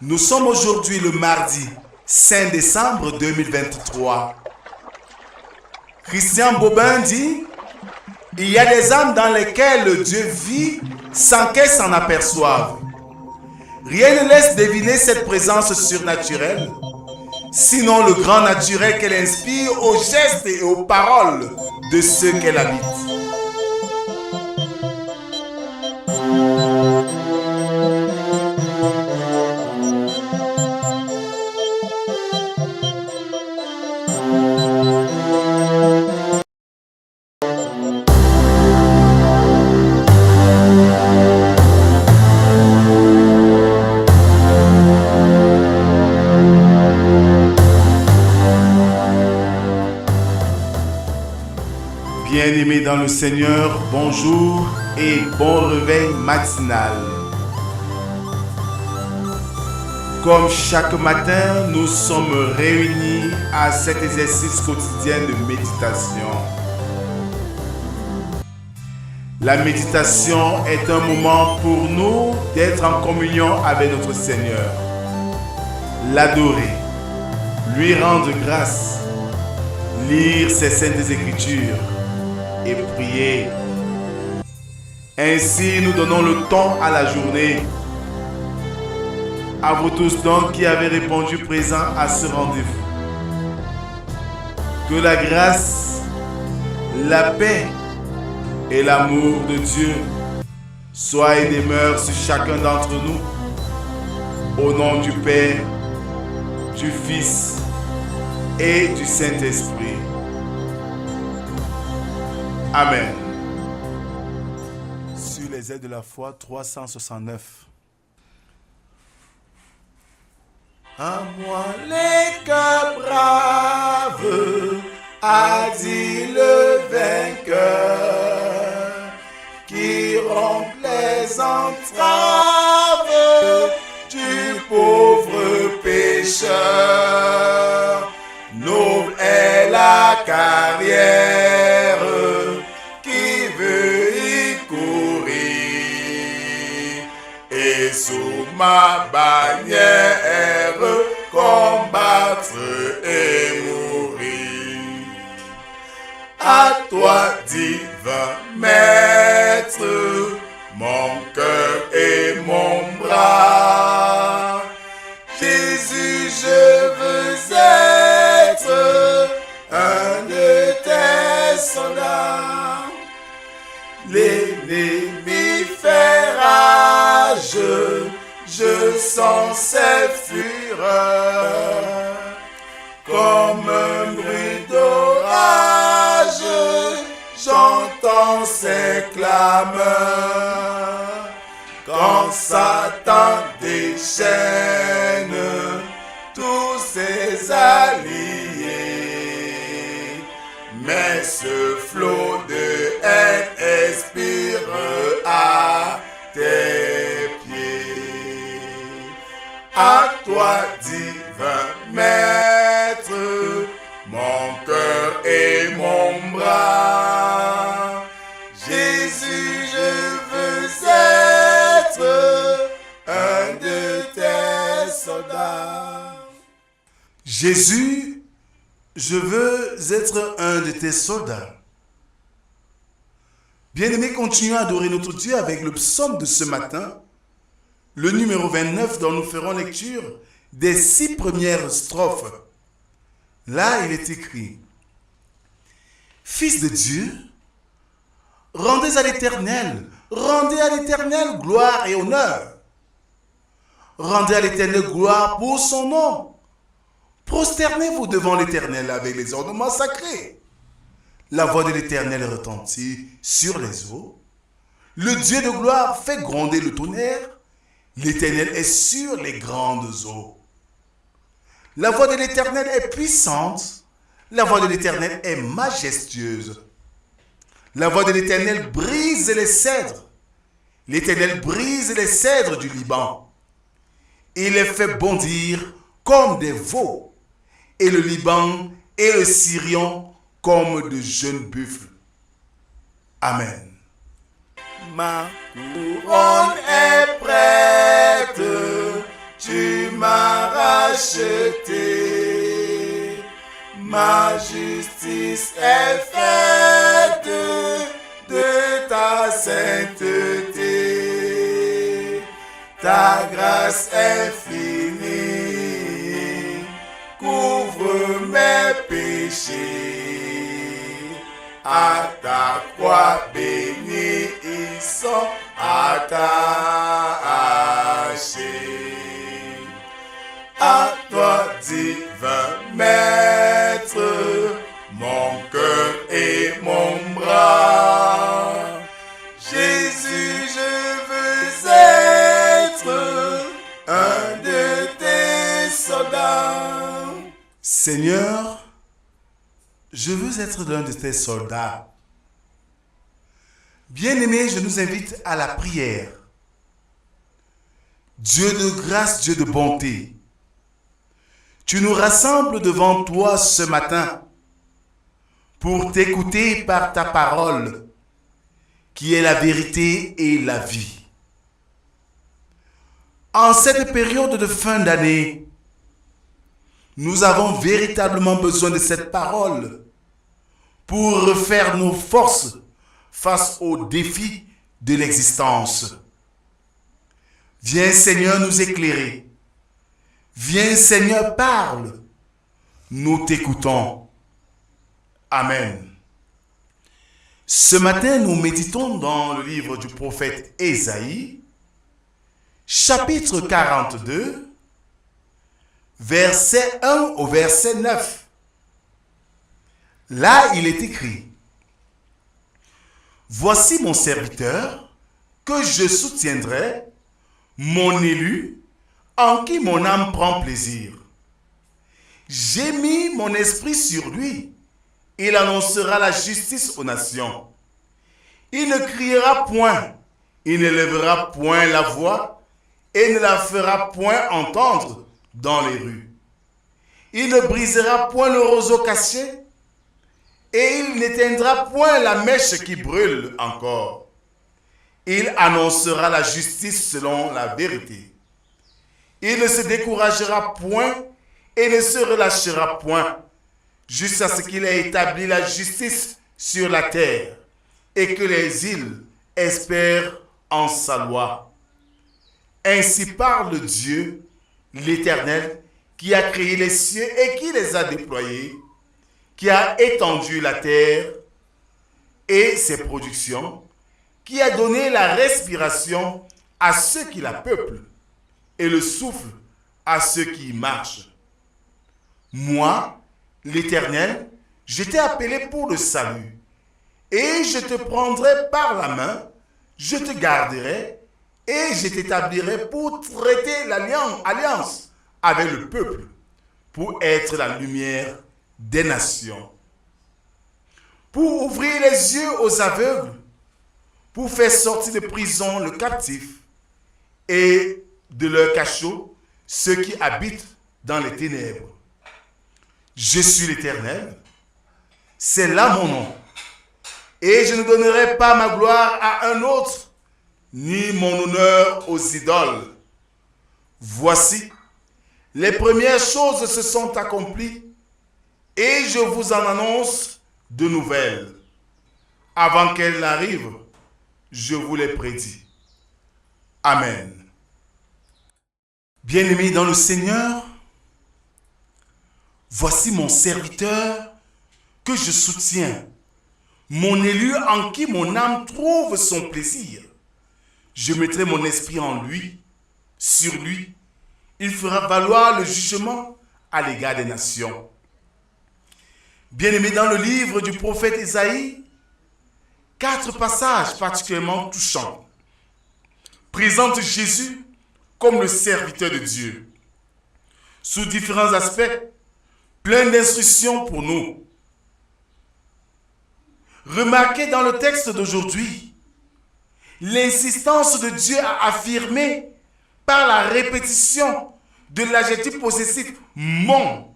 Nous sommes aujourd'hui le mardi 5 décembre 2023. Christian Bobin dit: il y a des âmes dans lesquelles Dieu vit sans qu'elles s'en aperçoivent. Rien ne laisse deviner cette présence surnaturelle, sinon le grand naturel qu'elle inspire aux gestes et aux paroles de ceux qu'elle habite. Bien-aimés dans le Seigneur, bonjour et bon réveil matinal. Comme chaque matin, nous sommes réunis à cet exercice quotidien de méditation. La méditation est un moment pour nous d'être en communion avec notre Seigneur, l'adorer, lui rendre grâce, lire ses saintes Écritures et prier. Ainsi, nous donnons le temps à la journée. À vous tous donc qui avez répondu présent à ce rendez-vous. Que la grâce, la paix et l'amour de Dieu soient et demeurent sur chacun d'entre nous. Au nom du Père, du Fils et du Saint-Esprit. Amen. Sur les ailes de la foi, 369. À moi les cœurs braves, a dit le vainqueur, qui rompt les entraves du pauvre pécheur. Noble est la carrière qui veut y courir, et sous ma bannière combattre et mourir. À toi, divin maître, mon cœur et mon bras. Jésus, je veux être un de tes soldats. L'ennemi fait rage, je sens ses fureurs. Comme un bruit d'orage, j'entends ses clameurs. Quand Satan déchaîne tous ses alliés, mais ce flot de haine expire à tes pieds. À toi, divin maître, mon cœur et mon bras. Jésus, je veux être un de tes soldats. Jésus, je veux être un de tes soldats. Bien-aimés, continuons à adorer notre Dieu avec le psaume de ce matin, le numéro 29, dont nous ferons lecture des 6 premières strophes. Là, il est écrit: Fils de Dieu, rendez à l'Éternel gloire et honneur. Rendez à l'Éternel gloire pour son nom. Prosternez-vous devant l'Éternel avec les ornements sacrés. La voix de l'Éternel retentit sur les eaux. Le Dieu de gloire fait gronder le tonnerre. L'Éternel est sur les grandes eaux. La voix de l'Éternel est puissante. La voix de l'Éternel est majestueuse. La voix de l'Éternel brise les cèdres. L'Éternel brise les cèdres du Liban. Il les fait bondir comme des veaux. Et le Liban et le Sirion comme de jeunes buffles. Amen. Ma couronne est prête, tu racheté. Ma justice est faite de ta sainteté. Ta grâce infinie couvre mes péchés. À ta croix bénie, ils sont attachés. À toi, divin Maître, mon cœur et mon bras. Jésus, je veux être un de tes soldats. Seigneur, je veux être l'un de tes soldats. Bien-aimés, je nous invite à la prière. Dieu de grâce, Dieu de bonté, tu nous rassembles devant toi ce matin pour t'écouter par ta parole, qui est la vérité et la vie. En cette période de fin d'année, nous avons véritablement besoin de cette parole pour refaire nos forces face aux défis de l'existence. Viens Seigneur nous éclairer. Viens Seigneur, parle. Nous t'écoutons. Amen. Ce matin, nous méditons dans le livre du prophète Ésaïe, chapitre 42, verset 1 au verset 9. Là, il est écrit: Voici mon serviteur que je soutiendrai, mon élu, en qui mon âme prend plaisir. J'ai mis mon esprit sur lui. Il annoncera la justice aux nations. Il ne criera point, il ne lèvera point la voix et ne la fera point entendre dans les rues. Il ne brisera point le roseau caché et il n'éteindra point la mèche qui brûle encore. Il annoncera la justice selon la vérité. Il ne se découragera point et ne se relâchera point, jusqu'à ce qu'il ait établi la justice sur la terre et que les îles espèrent en sa loi. Ainsi parle Dieu, l'Éternel, qui a créé les cieux et qui les a déployés, qui a étendu la terre et ses productions, qui a donné la respiration à ceux qui la peuplent et le souffle à ceux qui y marchent. Moi, l'Éternel, je t'ai appelé pour le salut, et je te prendrai par la main, je te garderai, et je t'établirai pour traiter l'alliance avec le peuple, pour être la lumière des nations, pour ouvrir les yeux aux aveugles, pour faire sortir de prison le captif, et de leur cachot ceux qui habitent dans les ténèbres. Je suis l'Éternel, c'est là mon nom, et je ne donnerai pas ma gloire à un autre, ni mon honneur aux idoles. Voici, les premières choses se sont accomplies, et je vous en annonce de nouvelles. Avant qu'elles n'arrivent, je vous les prédis. Amen. Bien-aimés dans le Seigneur, voici mon serviteur que je soutiens, mon élu en qui mon âme trouve son plaisir. Je mettrai mon esprit en lui, sur lui. Il fera valoir le jugement à l'égard des nations. Bien-aimés, dans le livre du prophète Ésaïe, 4 passages particulièrement touchants présentent Jésus comme le serviteur de Dieu, sous différents aspects, plein d'instructions pour nous. Remarquez dans le texte d'aujourd'hui l'insistance de Dieu à affirmer par la répétition de l'adjectif possessif « mon »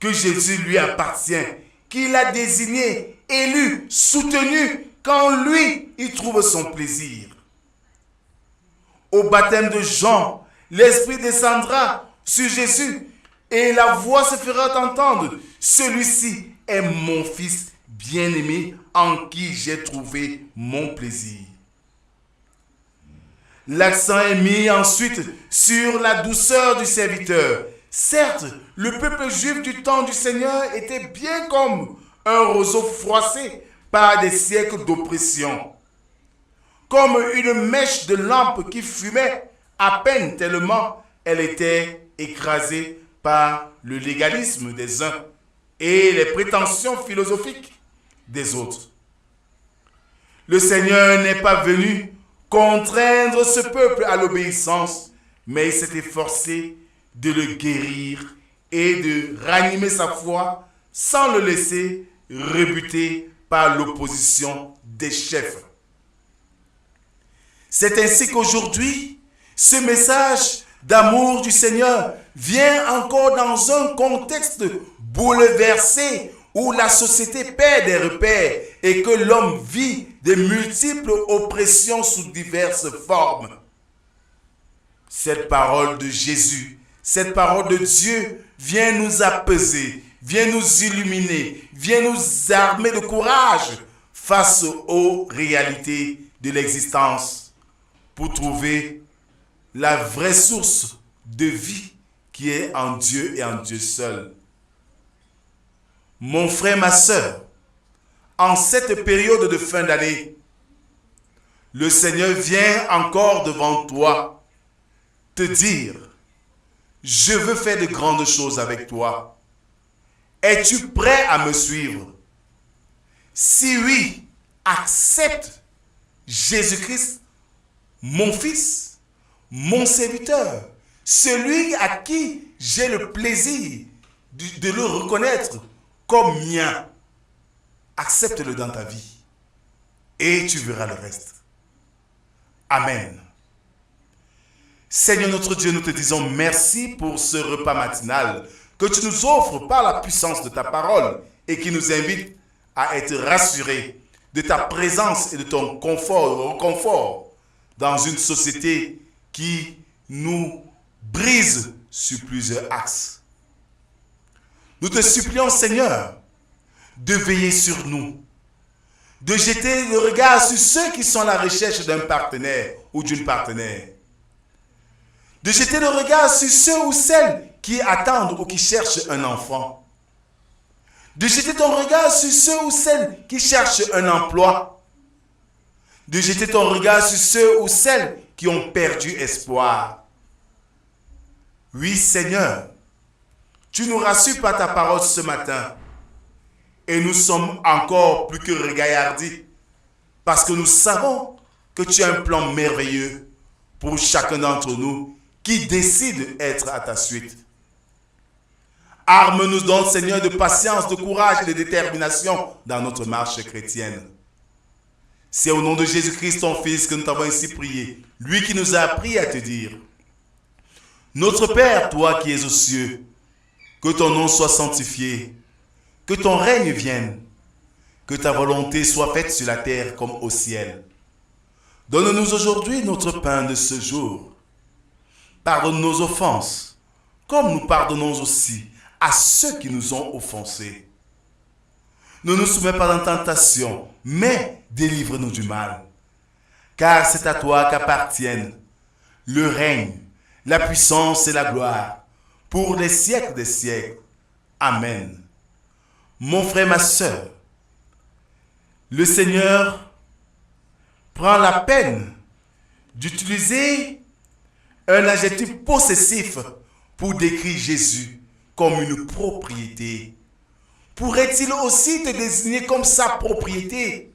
que Jésus lui appartient, qu'il a désigné, élu, soutenu, quand lui, il trouve son plaisir. Au baptême de Jean, l'Esprit descendra sur Jésus et la voix se fera entendre. Celui-ci est mon fils bien-aimé en qui j'ai trouvé mon plaisir. L'accent est mis ensuite sur la douceur du serviteur. Certes, le peuple juif du temps du Seigneur était bien comme un roseau froissé par des siècles d'oppression. Comme une mèche de lampe qui fumait à peine tellement elle était écrasée par le légalisme des uns et les prétentions philosophiques des autres. Le Seigneur n'est pas venu contraindre ce peuple à l'obéissance, mais il s'est efforcé de le guérir et de ranimer sa foi sans le laisser rebuter par l'opposition des chefs. C'est ainsi qu'aujourd'hui, ce message d'amour du Seigneur vient encore dans un contexte bouleversé où la société perd des repères et que l'homme vit de multiples oppressions sous diverses formes. Cette parole de Jésus, cette parole de Dieu vient nous apaiser, vient nous illuminer, vient nous armer de courage face aux réalités de l'existence pour trouver la vraie source de vie qui est en Dieu et en Dieu seul. Mon frère, ma sœur, en cette période de fin d'année, le Seigneur vient encore devant toi te dire, je veux faire de grandes choses avec toi. Es-tu prêt à me suivre? Si oui, accepte Jésus-Christ, mon fils, mon serviteur, celui à qui j'ai le plaisir de le reconnaître comme mien. Accepte-le dans ta vie et tu verras le reste. Amen. Seigneur notre Dieu, nous te disons merci pour ce repas matinal que tu nous offres par la puissance de ta parole et qui nous invite à être rassurés de ta présence et de ton confort dans une société qui nous brise sur plusieurs axes. Nous te supplions, Seigneur, de veiller sur nous, de jeter le regard sur ceux qui sont à la recherche d'un partenaire ou d'une partenaire, de jeter le regard sur ceux ou celles qui attendent ou qui cherchent un enfant, de jeter ton regard sur ceux ou celles qui cherchent un emploi, de jeter ton regard sur ceux ou celles qui ont perdu espoir. Oui, Seigneur, tu nous rassures par ta parole ce matin et nous sommes encore plus que regaillardis parce que nous savons que tu as un plan merveilleux pour chacun d'entre nous qui décide d'être à ta suite. Arme-nous donc, Seigneur, de patience, de courage et de détermination dans notre marche chrétienne. C'est au nom de Jésus-Christ, ton Fils, que nous t'avons ainsi prié, lui qui nous a appris à te dire, notre Père, toi qui es aux cieux, que ton nom soit sanctifié, que ton règne vienne, que ta volonté soit faite sur la terre comme au ciel. Donne-nous aujourd'hui notre pain de ce jour. Pardonne nos offenses, comme nous pardonnons aussi à ceux qui nous ont offensés. Ne nous soumets pas dans tentation, mais délivre-nous du mal. Car c'est à toi qu'appartiennent le règne, la puissance et la gloire, pour les siècles des siècles. Amen. Mon frère, ma sœur, le Seigneur prend la peine d'utiliser un adjectif possessif pour décrire Jésus comme une propriété. Pourrait-il aussi te désigner comme sa propriété?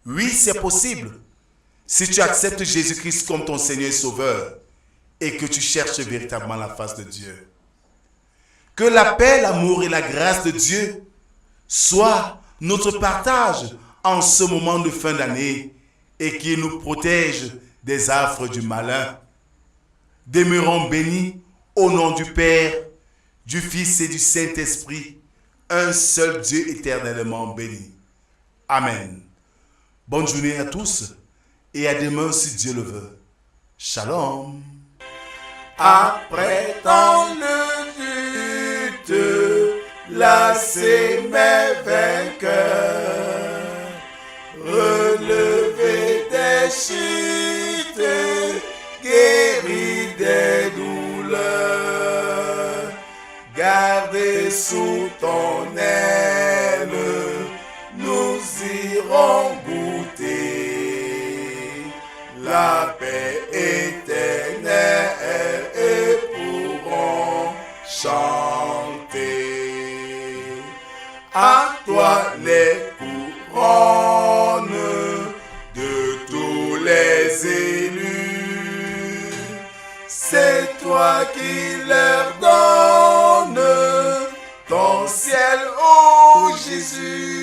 Oui, c'est possible. Si tu acceptes Jésus-Christ comme ton Seigneur et Sauveur et que tu cherches véritablement la face de Dieu. Que la paix, l'amour et la grâce de Dieu soient notre partage en ce moment de fin d'année et qu'il nous protège des affres du malin. Demeurons bénis au nom du Père, du Fils et du Saint-Esprit, un seul Dieu éternellement béni. Amen. Bonne journée à tous et à demain si Dieu le veut. Shalom. Après tant dressez mes vainqueurs, relevez des chutes, guéris des douleurs, gardez sous ton aile, nous irons goûter la paix éternelle et pourrons chanter. À toi les couronnes de tous les élus, c'est toi qui leur donnes ton ciel, ô Jésus.